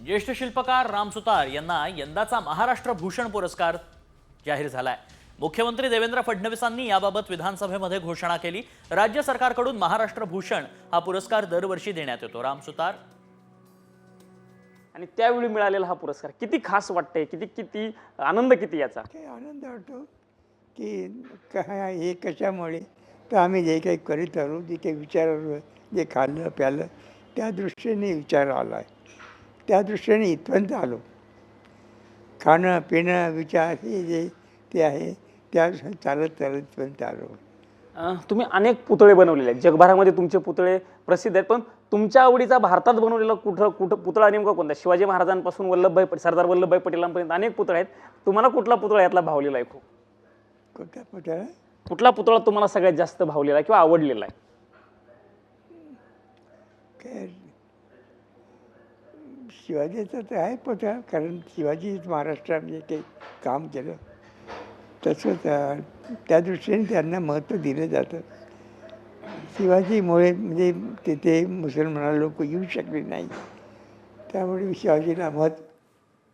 ज्येष्ठ शिल्पकार राम सुतार यांना यंदाचा महाराष्ट्र भूषण पुरस्कार जाहीर झालाय। मुख्यमंत्री देवेंद्र फडणवीसांनी याबाबत विधानसभेमध्ये घोषणा केली। राज्य सरकारकडून महाराष्ट्र भूषण हा पुरस्कार दरवर्षी देण्यात येतो। राम सुतार आणि त्यावेळी मिळालेला हा पुरस्कार किती खास वाटतंय, किती आनंद, किती याचा आनंद वाटतो की काय हे कशामुळे तर आम्ही जे काही करीत आलो, जे काही विचार जे खाल्लं प्यालं त्या दृष्टीने विचार आला आहे, त्या दृष्टीने इथपर्यंत आलो। खाणं पिणं विचार हे जे ते आहे त्या चालत इथपर्यंत आलो। तुम्ही अनेक पुतळे बनवलेले आहेत, जगभरामध्ये तुमचे पुतळे प्रसिद्ध आहेत, पण तुमच्या आवडीचा भारतात बनवलेला कुठं पुतळा नेमका कोणता? शिवाजी महाराजांपासून सरदार वल्लभभाई पटेलांपर्यंत अनेक पुतळे आहेत, तुम्हाला कुठला पुतळा यातला भावलेला आहे? खूप कोणता पुतळा? कुठला पुतळा तुम्हाला सगळ्यात जास्त भावलेला आहे किंवा आवडलेला आहे? काय शिवाजीचा तर आहे पुतळा, कारण शिवाजी महाराष्ट्रामध्ये काही काम केलं तसं त्या दृष्टीने त्यांना महत्त्व दिलं जातं। शिवाजीमुळे म्हणजे तिथे मुसलमान लोक येऊ शकले नाही, त्यामुळे शिवाजीला महत्त्व